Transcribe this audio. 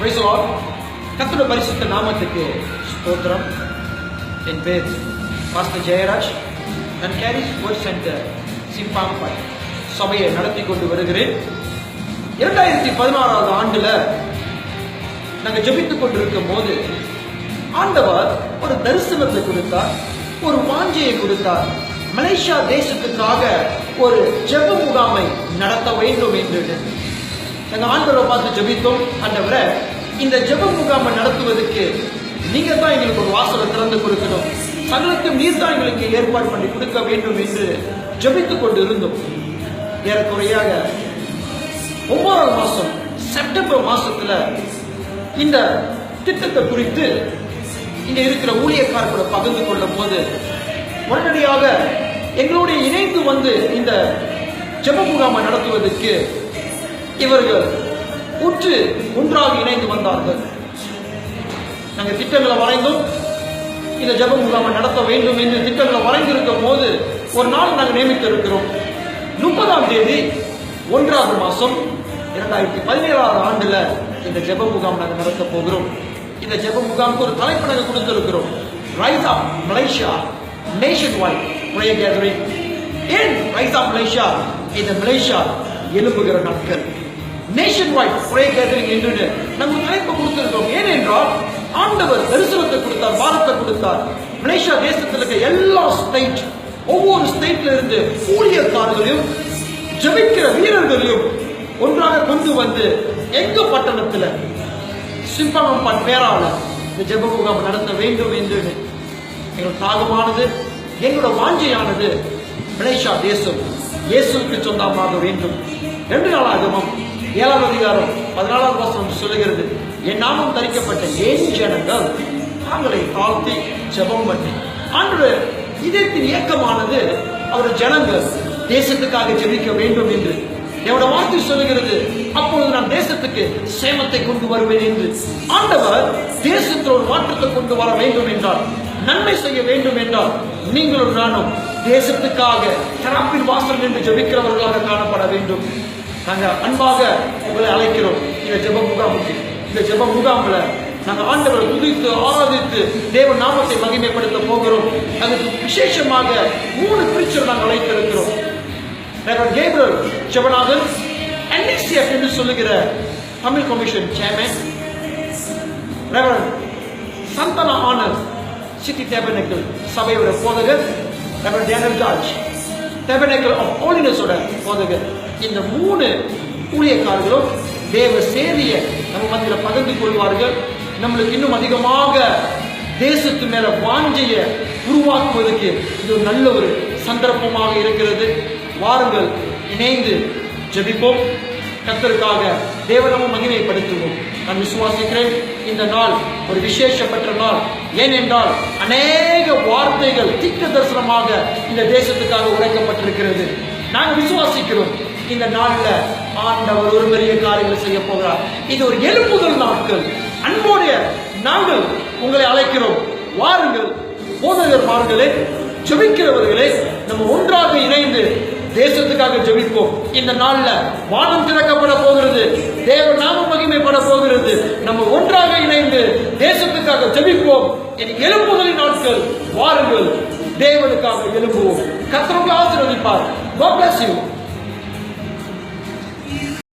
கர்த்தருடைய பரிசுத்த நாமத்துக்கு ஸ்தோத்திரம். என் பேர் பாஸ்டர் ஜெயராஜ். நான் கேரிஸ் வேர்ட் சென்டர் சிம்பாம்பை சபையை நடத்தி கொண்டு வருகிறேன். 2016 ஆண்டுல நாங்கள் ஜெபித்துக் கொண்டிருக்கும் போது ஆண்டவர் ஒரு தரிசனத்தை கொடுத்தார், ஒரு வாஞ்சையை கொடுத்தார். மலேசியா தேசத்துக்காக ஒரு ஜெப முகாமை நடத்த வேண்டும் என்று நாங்கள் ஆண்டவரை பார்த்து ஜெபித்தோம். ஆண்டவரை, இந்த ஜெப முகாமை நடத்துவதற்கு நீங்க தான் எங்களுக்கு ஒரு வாசலை திறந்து கொடுக்கணும், சகலத்தையும் நீர் தான் எங்களுக்கு ஏற்பாடு பண்ணி கொடுக்க வேண்டும் என்று ஜெபித்துக் கொண்டு இருந்தோம். ஏறக்குறையாக 9ஆம் மாசம் செப்டம்பர் மாசத்துல இந்த திட்டத்தை குறித்து இங்க இருக்கிற ஊழியக்காரர்களை பகிர்ந்து கொள்ளும் போது உடனடியாக எங்களுடைய இணைந்து வந்து இந்த ஜெப முகாமை நடத்துவதற்கு இவர்கள் ஒன்றாக இணைந்து வந்தார்கள். நாங்கள் திட்டங்களை வரைந்தோம். இந்த ஜெப முகாமை நடத்த வேண்டும் என்று திட்டங்களை வரைந்திருக்கும் போது ஒரு நாள் நாங்கள் நியமித்து இருக்கிறோம். 30ஆம் தேதி 1ஆவது மாசம் 2017 ஆண்டுல இந்த ஜெப முகாம் நாங்கள் நடத்த போகிறோம். இந்த ஜெப முகாமுக்கு ஒரு தலைப்பு நாங்கள் கொடுத்திருக்கிறோம். Rise up Malaysia nation wide prayer gathering. ஏன் ரைஸ் அப் மலேசியா? இந்த மலேசியா எழும்புகிற நாட்கள் நேஷன் வைட் பிரேயர் கேதரிங் என்று நாங்கள் தலைப்பு கொடுத்திருக்கிறோம். ஏனென்றால் ஆண்டவர் தரிசனத்தை கொடுத்தார், வாரத்தை கொடுத்தார். மலேசியா தேசத்தில் இருக்க எல்லா ஸ்டேட், ஒவ்வொரு ஸ்டேட்ல இருந்து ஊழியக்காரர்களையும் ஜெபிக்கிற வீரர்களையும் ஒன்றாக கொண்டு வந்து எங்க பட்டணத்துல சிம்பங்கம்பான் பேரால இந்த ஜெப முகாம் நடத்த வேண்டும் என்று எங்கள் தாகமானது, எங்களோட வாஞ்சையானது மலேசியா தேசம் இயேசுவுக்கு சொந்தமாக வேண்டும். 2 நாளாகமம் 7ஆம் அதிகாரம் 14ஆம் வசனம் சொல்லுகிறது, என் நாமம் தரிக்கப்பட்ட என் ஜனங்கள் தாங்களை தாழ்த்தி ஜெபம் பண்ணி. ஆண்டவர் இதயத்தின் இயக்கமானது அவர் ஜனங்கள் தேசத்துக்காக ஜெபிக்க வேண்டும் என்று என்னோட வார்த்தை சொல்லுகிறது. அப்பொழுது நான் தேசத்துக்கு சேமத்தை கொண்டு வருவேன் என்று. ஆண்டவர் தேசத்தில் ஒரு மாற்றத்தை கொண்டு வர வேண்டும் என்றால், நன்மை செய்ய வேண்டும் என்றால், நீங்களும் நானும் தேசத்துக்காக திறப்பின் வாசல் என்று ஜெபிக்கிறவர்களாக காணப்பட வேண்டும். நாங்கள் அன்பாக உங்களை அழைக்கிறோம் இந்த ஜெப முகாமுக்கு. இந்த ஜெப முகாம்ல நாங்கள் ஆண்டவரை துதித்து ஆராதித்து தேவ நாமத்தை மகிமைப்படுத்த போகிறோம். அதுக்கு விசேஷமாக 3 பிரீச்சர் நாங்கள் அழைத்திருக்கிறோம். கேப்ரியல் ஜெபநாதன், NDCF என்று சொல்லுகிற Tamil commission chairman, reverend Santhana Anand city tabernacle சபையோட போதகர், reverend Daniel George tabernacle of ஹோலினஸோட போதகர். இந்த 3 ஊழியக்காரர்களும் தேவ சேவைய நம்ம மத்தியில் பகிர்ந்து கொள்வார்கள். நம்மளுக்கு இன்னும் அதிகமாக தேசத்து மேல வாஞ்சைய உருவாக்குவதற்கு இது ஒரு நல்ல ஒரு சந்தர்ப்பமாக இருக்கிறது. வாருங்கள், இணைந்து ஜெபிப்போம், கர்த்தருக்காக தேவனாம மகிமைப்படுத்துவோம். நான் விசுவாசிக்கிறேன் இந்த நாள் ஒரு விசேஷப்பட்ட நாள். ஏனென்றால் அநேக வார்த்தைகள் திட்ட தரிசனமாக இந்த தேசத்துக்காக உரைக்கப்பட்டிருக்கிறது. நாங்கள் விசுவாசிக்கிறோம் இந்த நாள்ல ஆண்டவர் ஒரு பெரிய காரியங்களை செய்ய போகிறார். இது ஒரு எழுப்புதல் நாட்கள். அன்போடைய நாங்கள் உங்களை அழைக்கிறோம். வாருங்கள், போதகர்மார்களே, ஜெபிக்கிறவர்களே, நம்ம ஒன்றாக இணைந்து தேசத்துக்காக ஜெபிப்போம். இந்த நாள்ல வானம் திறக்கப்பட போகிறது, தேவ நாம மகிமைப்பட போகிறது. நம்ம ஒன்றாக இணைந்து தேசத்துக்காக ஜெபிப்போம். எழுப்புதலின் நாட்கள். வாருங்கள், தேவனுக்காக எழுப்புவோம். கர்த்தர் உங்களை ஆசீர்வதிப்பார். God bless you.